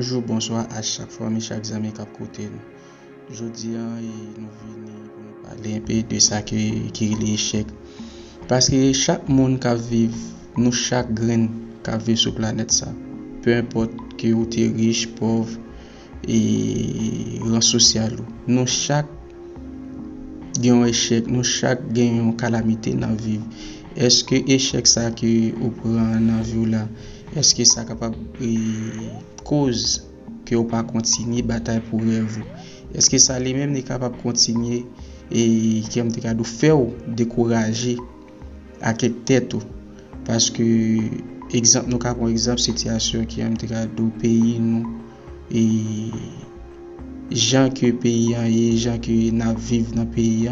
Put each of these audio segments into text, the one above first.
Bonjour, bonsoir à chaque fois, mes chers amis qui côté nous. Aujourd'hui, nous venons pour nous parler un peu de ça qui est l'échec. Parce que chaque monde qui vit, nous chaque grain qui vit sur la planète, ça, peu importe que vous êtes riche, pauvre et rang social, nous chaque gagne un échec, nous chaque gagne une calamité dans la vie. Est-ce que l'échec ça que vous prenez dans la vie là, est-ce que ça capable cause que vous pas continuer bataille pour rêve? Est-ce que ça lui-même est capable de continuer et qui am de faire décourager à quelque tête? Parce que exemple nous avons exemple situation qui am de pays nous et gens que pays et gens qui na vivent dans pays,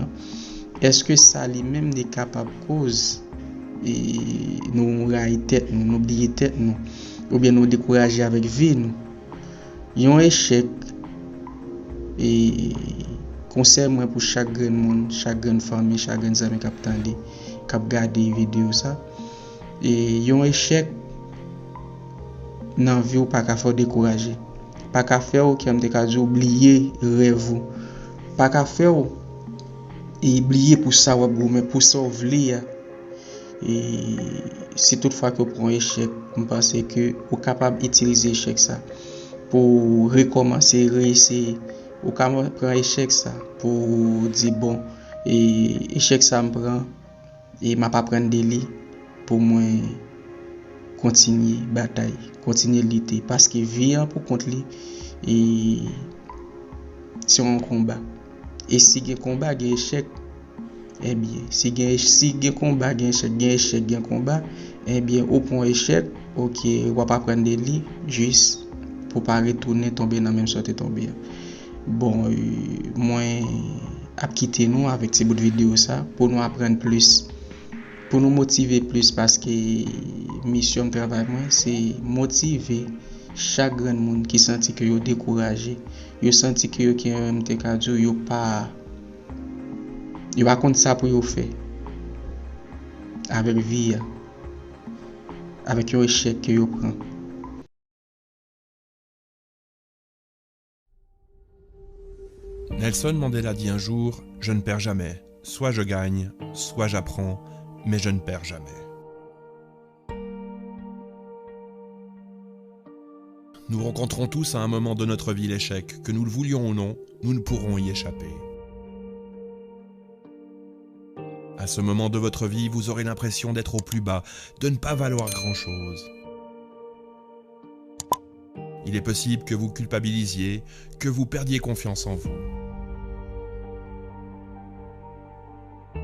est-ce que ça lui-même est capable cause et nous railler tête nous oublier tête nous ou bien nous décourager avec vie nous? Un échec et conseil moi pour chaque grand monde, chaque grande famille, chaque grand ami qui attendait qui regarder vidéo ça, et un échec dans vie ou pas qu'à faire décourager, pas qu'à faire qui am de oublier rêve, pas qu'à faire et oublier pour ça ou mais pour ça ouvrir. Et si toutefois que vous prenez un échec, je pense que vous êtes capable d'utiliser l'échec ça pour recommencer, réessayer. Vous prendre échec ça pour dire bon, et échec ça me prend et m'a pas prendre des lits pour moi continuer bataille, continuer lutter parce que vient pour contre lui et c'est un combat. Et si il y a combat, il y a échec. Eh bien, si il y a combat, il y a échec, il y a combat, eh bien, au point échec, ok, on va pas prendre des lits juste pour pas retourner tomber dans la même sorte tomber. Bon, moi à quitter nous avec ces bouts de vidéo ça pour nous apprendre plus, pour nous motiver plus parce que mission de travail moi c'est motiver chaque grand monde qui senti que yo découragé, yo senti que yo qui aime te cadeau yo pas contre ça pour yo faire avec vie avec un échec que yo prend. Nelson Mandela dit un jour « Je ne perds jamais. Soit je gagne, soit j'apprends, mais je ne perds jamais. » Nous rencontrons tous à un moment de notre vie l'échec, que nous le voulions ou non, nous ne pourrons y échapper. À ce moment de votre vie, vous aurez l'impression d'être au plus bas, de ne pas valoir grand-chose. Il est possible que vous culpabilisiez, que vous perdiez confiance en vous.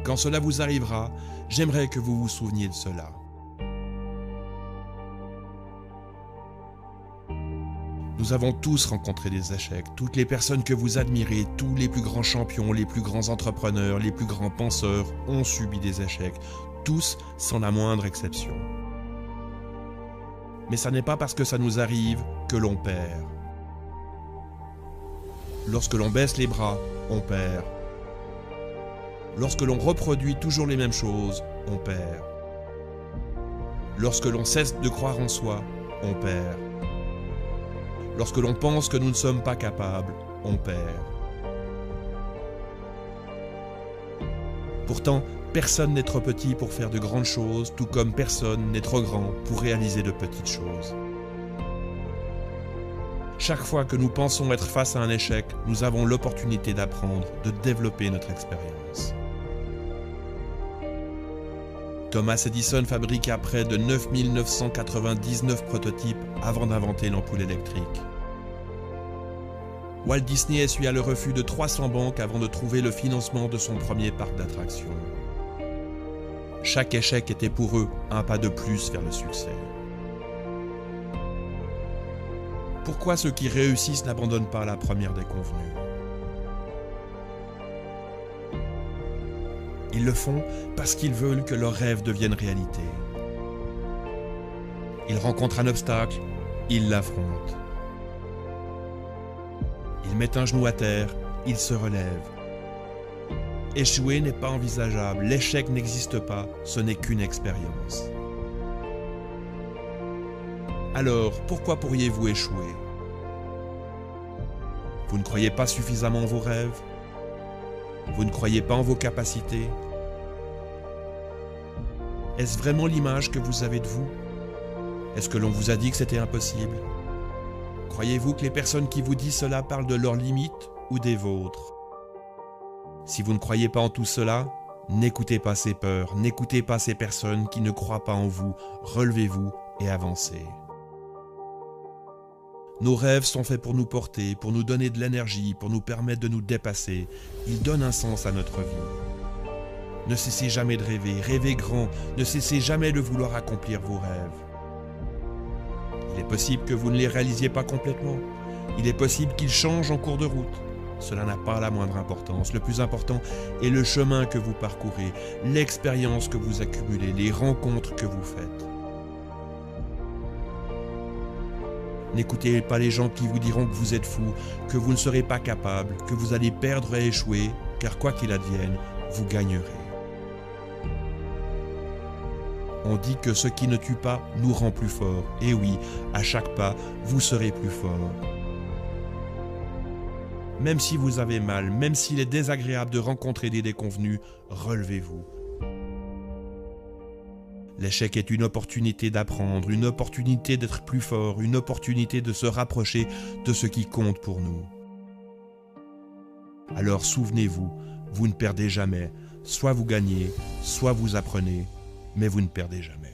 Quand cela vous arrivera, j'aimerais que vous vous souveniez de cela. Nous avons tous rencontré des échecs. Toutes les personnes que vous admirez, tous les plus grands champions, les plus grands entrepreneurs, les plus grands penseurs ont subi des échecs. Tous sans la moindre exception. Mais ça n'est pas parce que ça nous arrive que l'on perd. Lorsque l'on baisse les bras, on perd. Lorsque l'on reproduit toujours les mêmes choses, on perd. Lorsque l'on cesse de croire en soi, on perd. Lorsque l'on pense que nous ne sommes pas capables, on perd. Pourtant, personne n'est trop petit pour faire de grandes choses, tout comme personne n'est trop grand pour réaliser de petites choses. Chaque fois que nous pensons être face à un échec, nous avons l'opportunité d'apprendre, de développer notre expérience. Thomas Edison fabriqua près de 9999 prototypes avant d'inventer l'ampoule électrique. Walt Disney essuya le refus de 300 banques avant de trouver le financement de son premier parc d'attractions. Chaque échec était pour eux un pas de plus vers le succès. Pourquoi ceux qui réussissent n'abandonnent pas la première déconvenue? Ils le font parce qu'ils veulent que leurs rêves deviennent réalité. Ils rencontrent un obstacle, ils l'affrontent. Ils mettent un genou à terre, ils se relèvent. Échouer n'est pas envisageable, l'échec n'existe pas, ce n'est qu'une expérience. Alors, pourquoi pourriez-vous échouer? Vous ne croyez pas suffisamment en vos rêves? Vous ne croyez pas en vos capacités? Est-ce vraiment l'image que vous avez de vous? Est-ce que l'on vous a dit que c'était impossible? Croyez-vous que les personnes qui vous disent cela parlent de leurs limites ou des vôtres? Si vous ne croyez pas en tout cela, n'écoutez pas ces peurs, n'écoutez pas ces personnes qui ne croient pas en vous. Relevez-vous et avancez. Nos rêves sont faits pour nous porter, pour nous donner de l'énergie, pour nous permettre de nous dépasser. Ils donnent un sens à notre vie. Ne cessez jamais de rêver, rêvez grand, ne cessez jamais de vouloir accomplir vos rêves. Il est possible que vous ne les réalisiez pas complètement. Il est possible qu'ils changent en cours de route. Cela n'a pas la moindre importance. Le plus important est le chemin que vous parcourez, l'expérience que vous accumulez, les rencontres que vous faites. N'écoutez pas les gens qui vous diront que vous êtes fou, que vous ne serez pas capable, que vous allez perdre et échouer, car quoi qu'il advienne, vous gagnerez. On dit que ce qui ne tue pas nous rend plus forts. Et oui, à chaque pas, vous serez plus fort. Même si vous avez mal, même s'il est désagréable de rencontrer des déconvenus, relevez-vous. L'échec est une opportunité d'apprendre, une opportunité d'être plus fort, une opportunité de se rapprocher de ce qui compte pour nous. Alors souvenez-vous, vous ne perdez jamais. Soit vous gagnez, soit vous apprenez, mais vous ne perdez jamais.